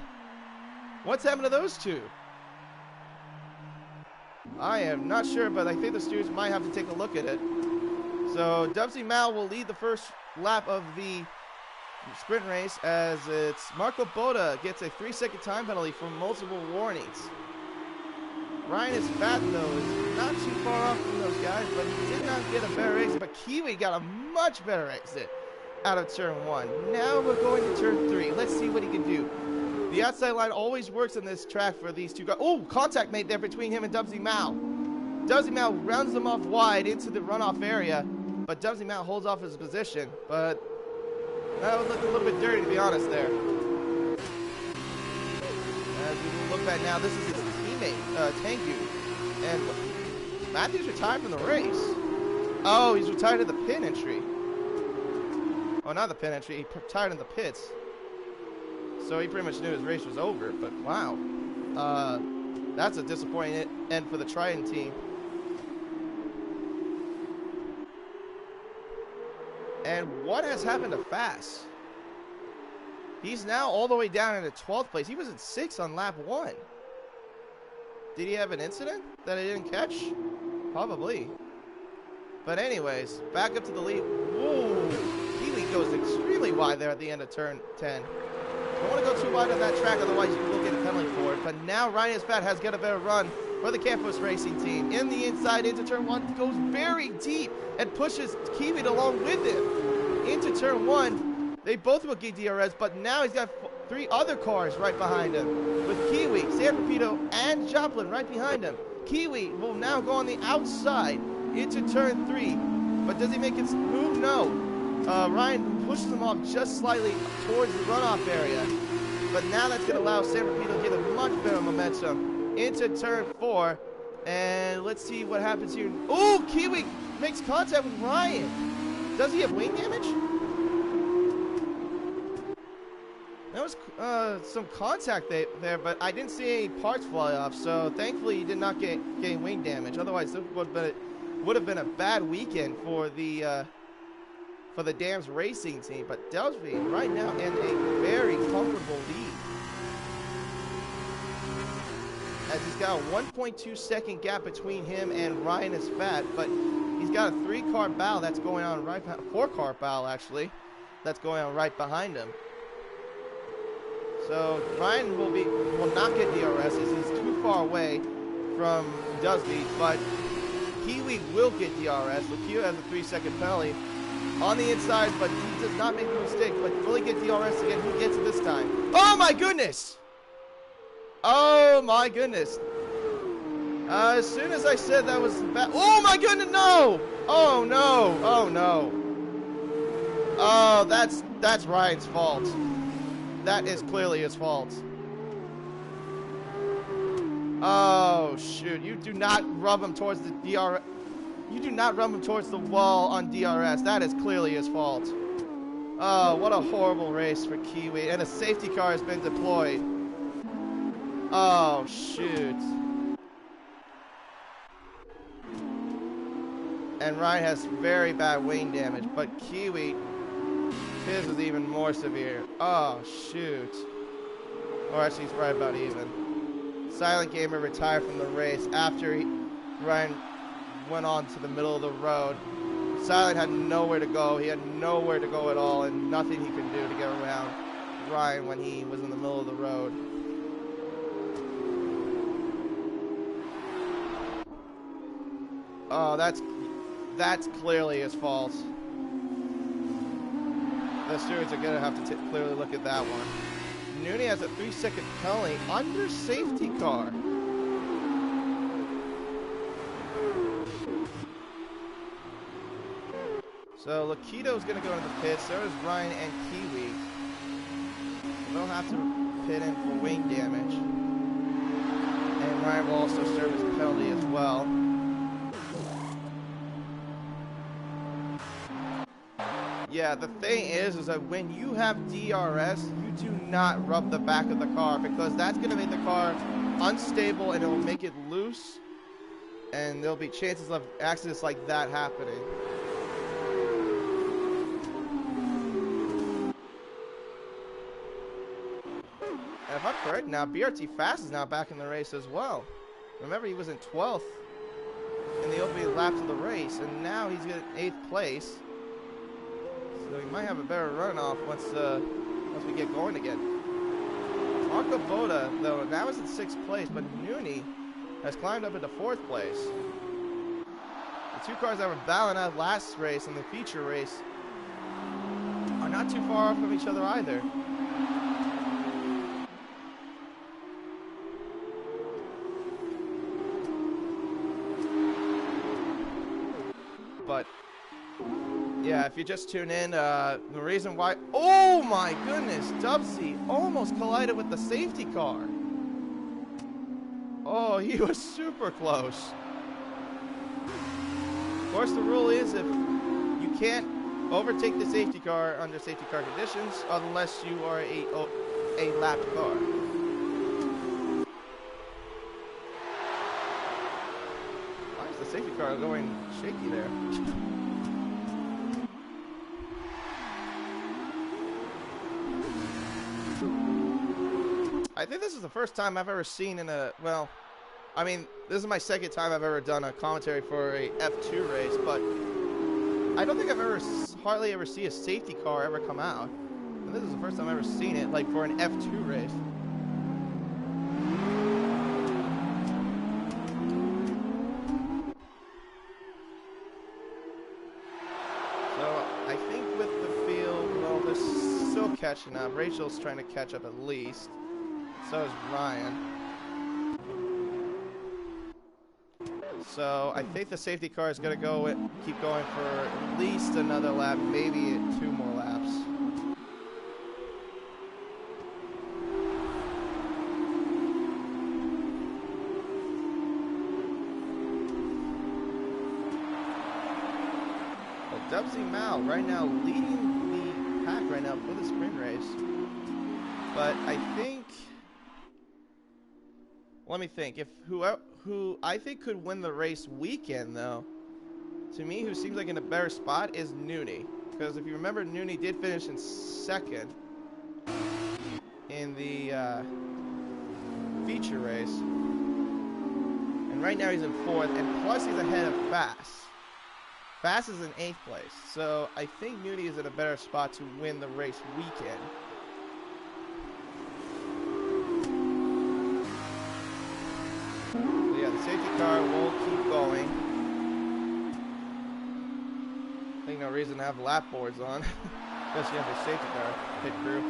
What's happened to those two? I am not sure, but I think the stewards might have to take a look at it. So Dubsy Mal will lead the first lap of the sprint race as it's Marco Boda gets a 3-second time penalty for multiple warnings. Ryan is Fat, though, is not too far off from those guys, but he did not get a better exit. But Kiwi got a much better exit out of turn 1. Now we're going to turn 3. Let's see what he can do. The outside line always works on this track for these two guys. Oh, contact made there between him and Dubsy Mao. Dubsy Mao rounds them off wide into the runoff area, but Dubsy Mao holds off his position. But that was looking a little bit dirty, to be honest, there. As we look back now, this is his teammate, Tengu. And Matthew's retired from the race. Oh, he's retired at the pit entry. Oh, not the pit entry. He retired in the pits. So he pretty much knew his race was over. But wow, that's a disappointing end for the Trident team. And what has happened to Fast? He's now all the way down in the 12th place. He was in 6th on lap 1. Did he have an incident that he didn't catch? Probably. But anyways, back up to the lead. Whoa! Kiwi goes extremely wide there at the end of turn 10. Don't want to go too wide on that track, otherwise you will get a penalty for it. But now Ryan Fat has got a better run for the Campus Racing team. In the inside into turn 1, goes very deep and pushes Kiwi along with him. Into turn 1. They both will get DRS, but now he's got 3 other cars right behind him. With Kiwi, San Pepito, and Joplin right behind him. Kiwi will now go on the outside into turn 3. But does he make his move? No. Ryan pushes him off just slightly towards the runoff area. But now that's going to allow San Pepito to get a much better momentum into turn 4. And let's see what happens here. Oh, Kiwi makes contact with Ryan. Does he have wing damage? There was some contact there, but I didn't see any parts fly off, so thankfully he did not get wing damage. Otherwise, it would have been a bad weekend for the Dams Racing team. But Delsby right now in a very comfortable lead, as he's got a 1.2 second gap between him and Ryan is Fat, but he's got a 3-car battle that's going on right, 4-car battle actually, that's going on right behind him. So Ryan will not get DRS as he's too far away from Dusby, but Kiwi will get DRS. So Kiwi has a 3-second penalty on the inside, but he does not make a mistake. But will he get DRS again? Who gets it this time? Oh my goodness! Oh my goodness! As soon as I said that was bad, oh my goodness, no! Oh no! Oh no! Oh, that's Ryan's fault. That is clearly his fault. Oh shoot! You do not rub him towards the DRS. You do not rub him towards the wall on DRS. That is clearly his fault. Oh, what a horrible race for Kiwi! And a safety car has been deployed. Oh shoot! And Ryan has very bad wing damage, but Kiwi, his is even more severe. Oh, shoot. Or actually, he's right about even. Silent Gamer retired from the race after Ryan went on to the middle of the road. Silent had nowhere to go. He had nowhere to go at all, and nothing he could do to get around Ryan when he was in the middle of the road. Oh, that's clearly his fault. The stewards are going to have to clearly look at that one. Nooney has a 3-second penalty under safety car. So Lokito's going to go into the pit. So is Ryan and Kiwi. They'll have to pit in for wing damage. And Ryan will also serve as a penalty as well. Yeah, the thing is that when you have DRS, you do not rub the back of the car, because that's going to make the car unstable and it will make it loose, and there'll be chances of accidents like that happening. And if I'm correct now, BRT Fast is now back in the race as well. Remember, he was in 12th in the opening laps of the race, and now he's in 8th place. So he might have a better runoff once we get going again. Marco Boda, though, now is in 6th place, but Nooney has climbed up into 4th place. two cars that were battling out last race and the feature race are not too far off from each other either. But yeah, if you just tune in, the reason why... Oh my goodness, Dubsy almost collided with the safety car. Oh, he was super close. Of course, the rule is if you can't overtake the safety car under safety car conditions unless you are a lapped car. Why is the safety car going shaky there? I think this is the first time I've ever seen in a, well, I mean, this is my second time I've ever done a commentary for a F2 race, but I don't think I've ever, hardly ever see a safety car ever come out. And this is the first time I've ever seen it, like, for an F2 race. So, I think with the field, well, they're still catching up. Rachel's trying to catch up at least. So is Ryan. So I think the safety car is going to keep going for at least another lap, maybe 2 more laps. Well, Dubsy Mao right now leading the pack right now for the sprint race. But I think... Let me think. If who I think could win the race weekend, though, to me, who seems like in a better spot is Nooney. Because if you remember, Nooney did finish in 2nd in the feature race. And right now he's in 4th, and plus he's ahead of Fast. Fast is in 8th place. So I think Nooney is in a better spot to win the race weekend. Yeah, the safety car will keep going. I think no reason to have lap boards on, especially under safety car pit crew.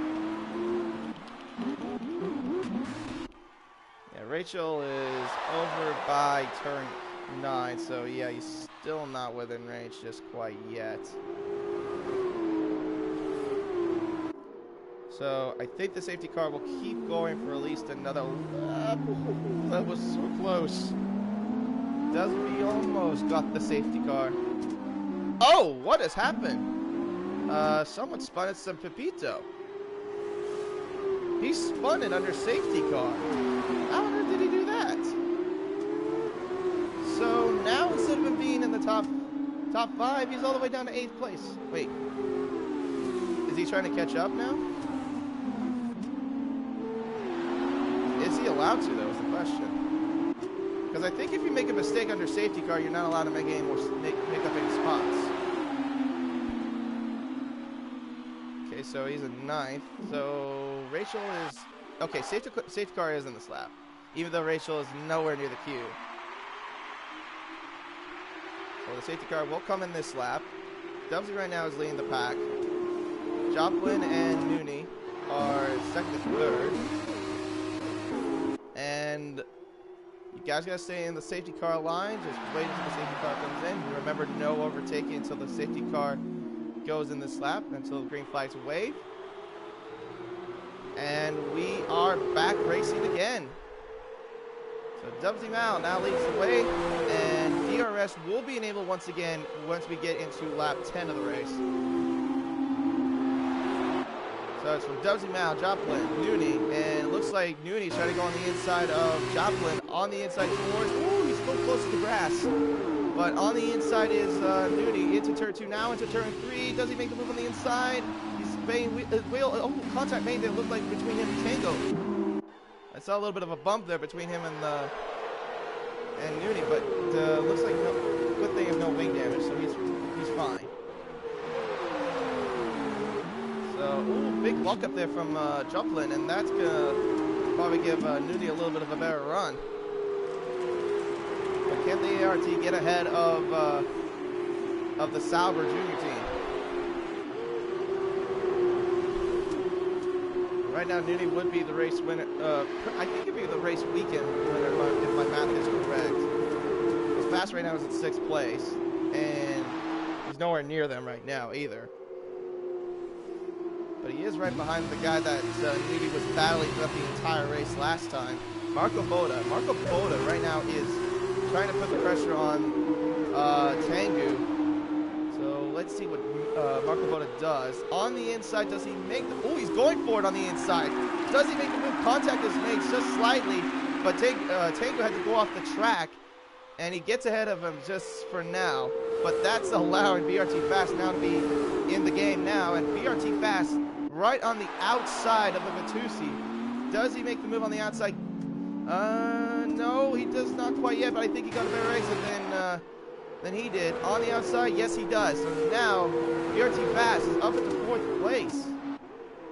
Yeah, Rachel is over by turn 9, so yeah, he's still not within range just quite yet. So I think the safety car will keep going for at least another lap. Ooh, that was so close. Dubsy almost got the safety car. Oh, what has happened? Someone spun at some Pepito. He spun it under safety car. How on earth did he do that? So now instead of him being in the top 5, he's all the way down to 8th place. Wait. Is he trying to catch up now? Is he allowed to, though, is the question. Because I think if you make a mistake under safety car, you're not allowed to make any more make up any spots. Okay, so he's in 9th. So Rachel is okay. Safety car is in this lap, even though Rachel is nowhere near the queue. So the safety car will come in this lap. Dubsy right now is leading the pack. Joplin and Nooney are 2nd and 3rd. And you guys gotta stay in the safety car line. Just wait until the safety car comes in. Remember, no overtaking until the safety car goes in this lap, until the green flag's wave. And we are back racing again. So Dubsy Mao now leads the way, and DRS will be enabled once again once we get into lap 10 of the race. So it's from Dubsy Mao, Joplin, Nooney, and it looks like Nooney's trying to go on the inside of Joplin, on the inside towards, ooh, he's so close to the grass. But on the inside is Nooney into turn 2, now into turn 3. Does he make the move on the inside? He's paying contact made that looked like between him and Tango. I saw a little bit of a bump there between him and Nooney, but looks like good thing of no wing damage, so he's fine. So, ooh, big walk up there from Joplin, and that's gonna probably give Nooney a little bit of a better run. But can the ART get ahead of of the Sauber Junior team. Right now, Nuni would be the race winner. I think it'd be the race weekend winner if my math is correct. Because Fast right now is in 6th place, and he's nowhere near them right now either. But he is right behind the guy that Nuni was battling throughout the entire race last time, Marco Boda. Marco Boda right now is trying to put the pressure on Tengu. So let's see what Marco Boda does. On the inside, does he make the... Oh, he's going for it on the inside. Does he make the move? Contact is made just slightly, but Tengu had to go off the track, and he gets ahead of him just for now. But that's allowing BRT Fast now to be in the game now, and BRT Fast right on the outside of the Vitusi. Does he make the move on the outside? No, he does not quite yet, but I think he got a better exit than he did. On the outside, yes, he does. So now, BRT Fast is up into 4th place.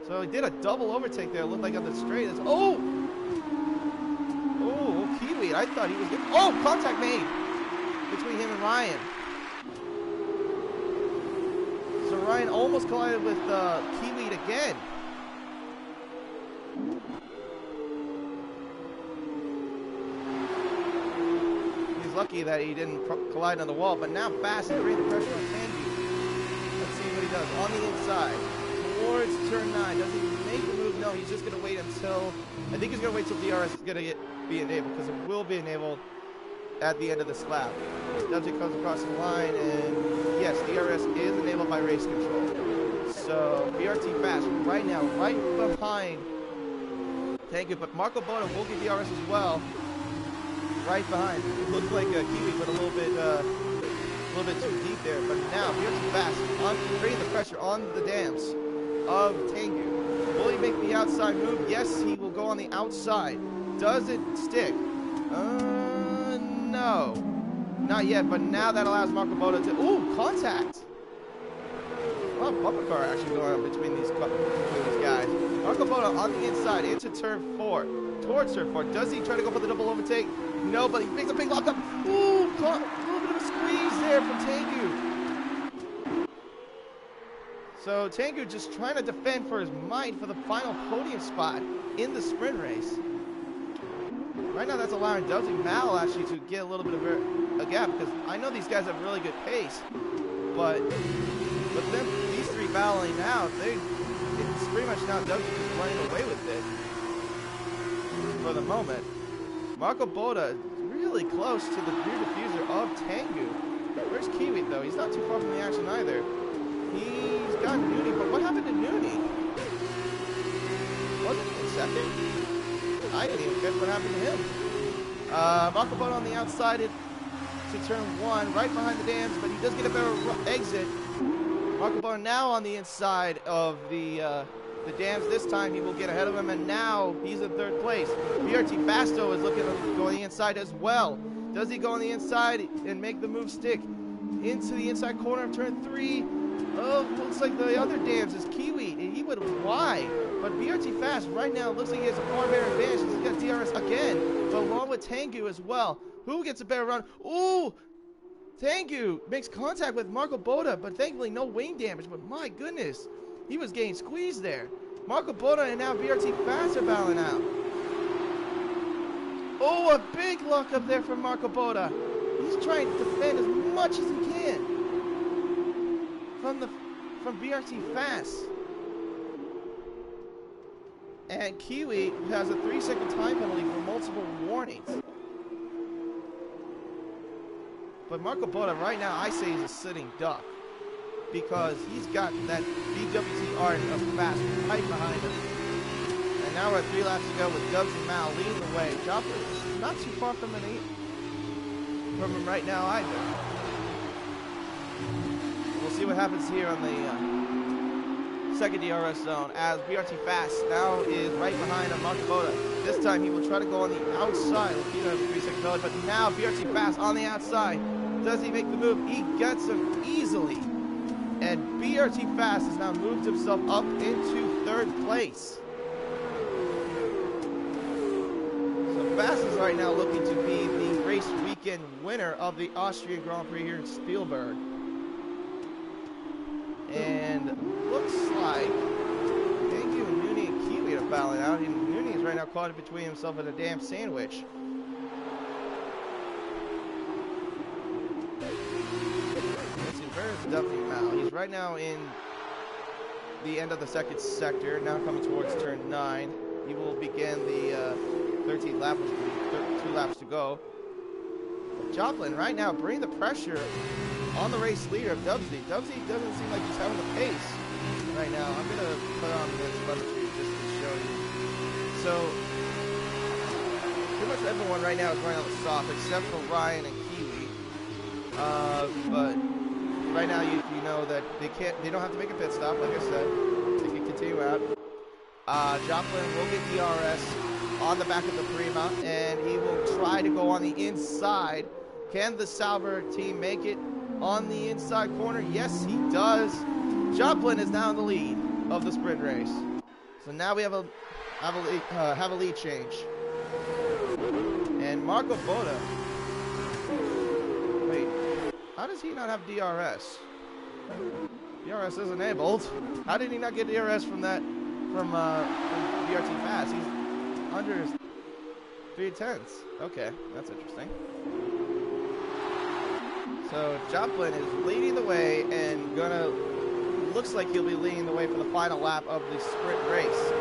So he did a double overtake there. It looked like on the straight. Oh, Kiwi. I thought he was good. Oh, contact made between him and Ryan. So Ryan almost collided with Kiwi again. Lucky that he didn't collide on the wall, but now Fast is bringing the pressure on Tandy. Let's see what he does. On the inside, towards turn 9. Does he make the move? No, he's just going to wait until... I think he's going to wait until DRS is going to be enabled, because it will be enabled at the end of this lap. WJ comes across the line, and yes, DRS is enabled by race control. So, BRT Fast right now, right behind Tangu, but Marco Boda will get DRS as well. Right behind. It looked like a Kiwi, but a little bit too deep there. But now, BRT Fast creating the pressure on the dams of Tengu. Will he make the outside move? Yes, he will go on the outside. Does it stick? No. Not yet, but now that allows Marco Boda to... Ooh, contact! A lot of bumper car actually going on between these guys. Marco Boda on the inside into turn 4. Towards turn 4. Does he try to go for the double overtake? No, but he makes a big lock up. Ooh, a little bit of a squeeze there from Tengu. So Tengu just trying to defend for his might for the final podium spot in the sprint race. Right now that's allowing Dubsy Mal actually to get a little bit of a gap, because I know these guys have really good pace, but with them, these three battling out, it's pretty much now Dubsy just running away with it for the moment. Marco Boda really close to the rear diffuser of Tengu. Where's Kiwi though? He's not too far from the action either. He's got Nooney, but what happened to Nooney? Wasn't he in second? I didn't even catch what happened to him. Marco Boda on the outside to turn 1, right behind the dams, but he does get a better exit. Marco Boda now on the inside of the dams. This time he will get ahead of him, and now he's in 3rd place. BRT Fasto is looking to go on the inside as well. Does he go on the inside and make the move stick into the inside corner of turn 3? Oh, looks like the other dams is Kiwi, and he went wide. But BRT Fast right now looks like he has a far better advantage. He's got DRS again, but along with Tengu as well. Who gets a better run? Ooh! Tengu makes contact with Marco Boda, but thankfully no wing damage. But my goodness, he was getting squeezed there. Marco Boda and now BRT Fast are battling out. Oh, a big lock up there from Marco Boda. He's trying to defend as much as he can from BRT Fast. And Kiwi has a 3-second time penalty for multiple warnings. But Marco Boda right now, I say he's a sitting duck, because he's got that BWT art of Fast right behind him. And now we're at 3 laps to go with Dubs and Mal leading the way. Chopper is not too far from him right now either. We'll see what happens here on the second DRS zone, as BRT Fast now is right behind Marco Boda. This time he will try to go on the outside. He has a 3-second penalty, but now BRT Fast on the outside. Does he make the move? He gets him easily. And BRT Fast has now moved himself up into 3rd place. So Fast is right now looking to be the race weekend winner of the Austrian Grand Prix here in Spielberg. battling out. And Nooney is right now caught in between himself and a damn sandwich. Let's see, where is Duffy Mal? He's right now in the end of the second sector, now coming towards turn 9. He will begin the 13th lap, which will be 2 laps to go. Joplin right now bringing the pressure on the race leader of Dubsy. Dubsy doesn't seem like he's having the pace right now. I'm going to put on the telemetry just to show you. So, pretty much everyone right now is running on the soft, except for Ryan and Kiwi. But right now you know that they don't have to make a pit stop, like I said. They can continue out. Joplin will get DRS on the back of the Prima, and he will try to go on the inside. Can the Sauber team make it on the inside corner? Yes, he does. Joplin is now in the lead of the sprint race. So now we have a lead change. And Marco Boda. Wait, how does he not have DRS? DRS is enabled. How did he not get DRS from BRT Fast? He's under his 3/10. Okay, that's interesting. So Joplin is leading the way and looks like he'll be leading the way for the final lap of the sprint race.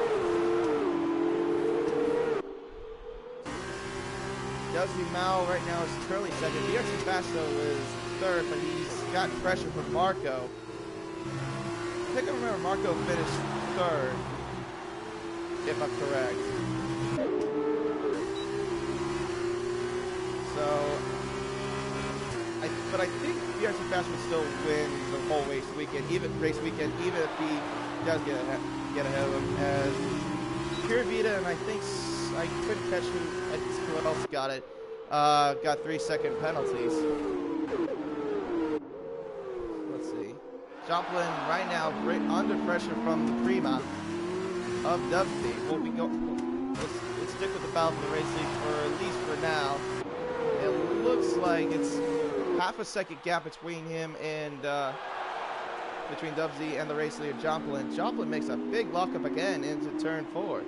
Dusty Mao right now is currently second. BRT Fasto is third, but he's got pressure from Marco. I think I remember Marco finished third, if I'm correct. But I think BRT Fast would still win the whole race weekend, even if he does get ahead of him. As Pure Vita, and I think I couldn't catch who else got it. Got 3-second penalties. Let's see. Joplin right now under pressure from the Prima of Dubsy. Let's stick with the battle for the race lead for at least for now. It looks like it's half a second gap between him and between Dubsy and the race leader Joplin. Joplin makes a big lockup again into turn 4.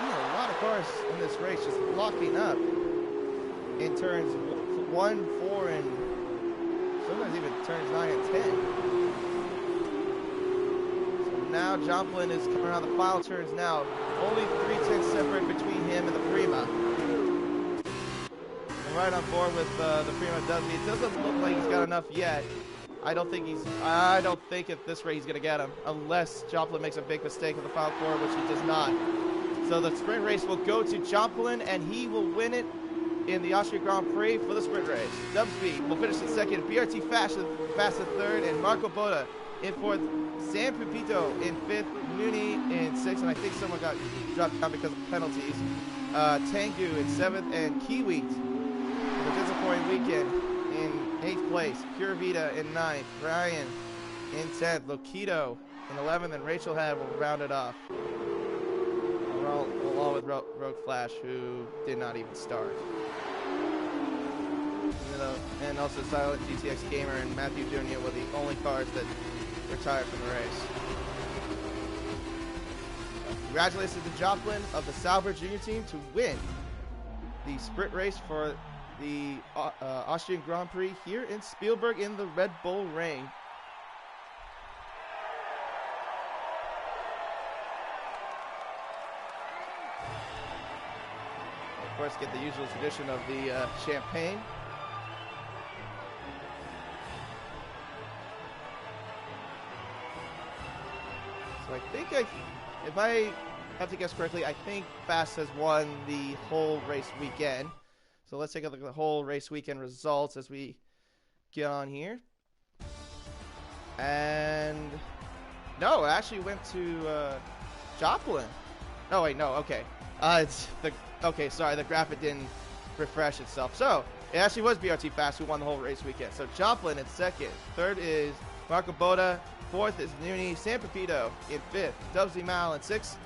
A lot of cars in this race just locking up in turns 1, 4, and sometimes even turns 9 and 10. So now Joplin is coming around the final turns now. Only 3/10 separate between him and the Prima. Right on board with the Prima Dubsy. It doesn't look like he's got enough yet. I don't think at this rate he's going to get him, unless Joplin makes a big mistake in the final corner, which he does not. So the sprint race will go to Joplin, and he will win it in the Austrian Grand Prix for the sprint race. Dubsy will finish in second, BRT Fast in third, and Marco Boda in fourth. Sam Pupito in fifth, Nooney in sixth, and I think someone got dropped down because of penalties. Tengu in seventh, and Kiwi, a disappointing weekend, in 8th place. Pure Vita in 9th. Brian in 10th. Lokito in 11th. And Rachel Had will round it off. Along with Rogue Flash, who did not even start. And also Silent GTX Gamer and Matthew Dunia were the only cars that retired from the race. Congratulations to Joplin of the Sauber Junior team to win the sprint race for the Austrian Grand Prix here in Spielberg in the Red Bull Ring. Of course, get the usual tradition of the champagne. So I think if I have to guess correctly, I think Fast has won the whole race weekend. So let's take a look at the whole race weekend results as we get on here. And no, it actually went to Joplin. Oh wait, no, okay. Sorry, the graphic didn't refresh itself. So it actually was BRT Fast who won the whole race weekend. So Joplin in second, third is Marco Boda, fourth is Nooney, San Pepito in fifth, Dubsy Mal in sixth,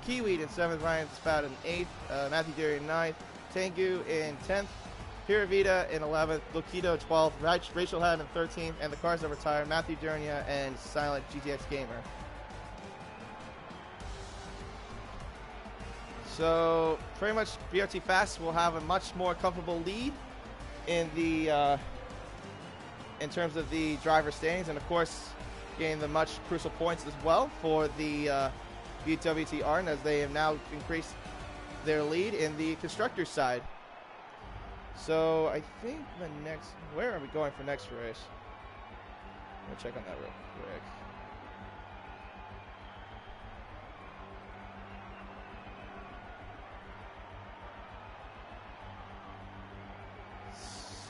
Kiwi in seventh, Ryan Spout in eighth, Matthew Derry in ninth, Tengu in 10th, Pura Vida in 11th, Lokito 12th, Rachel Haddon in 13th, and the cars that retired, Matthew Durnia and Silent GTX Gamer. So pretty much BRT Fast will have a much more comfortable lead in the in terms of the driver standings, and of course gain the much crucial points as well for the BWT Arden, as they have now increased their lead in the constructor side. So I think the next, where are we going for next race? Let me check on that real quick.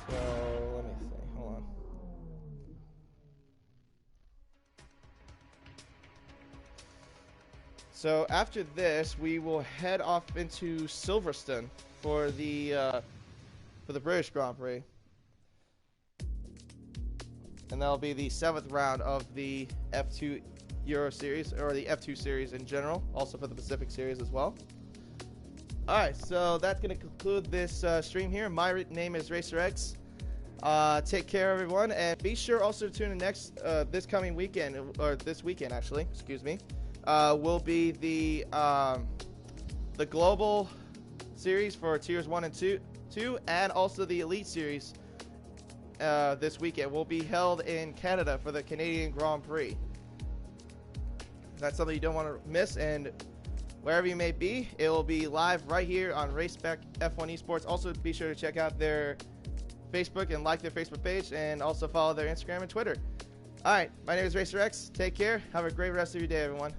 So let me think. Hold on. So after this, we will head off into Silverstone for the British Grand Prix, and that'll be the 7th round of the F2 Euro Series, or the F2 Series in general, also for the Pacific Series as well. Alright, so that's going to conclude this stream here. My name is RacerX. Take care, everyone, and be sure also to tune in next, this coming weekend, or this weekend actually, excuse me, will be the Global Series for Tiers 1 and 2, and also the Elite Series this weekend will be held in Canada for the Canadian Grand Prix. That's something you don't want to miss, and wherever you may be, it will be live right here on Spec F1 Esports. Also, be sure to check out their Facebook and like their Facebook page, and also follow their Instagram and Twitter. All right, my name is RacerX. Take care. Have a great rest of your day, everyone.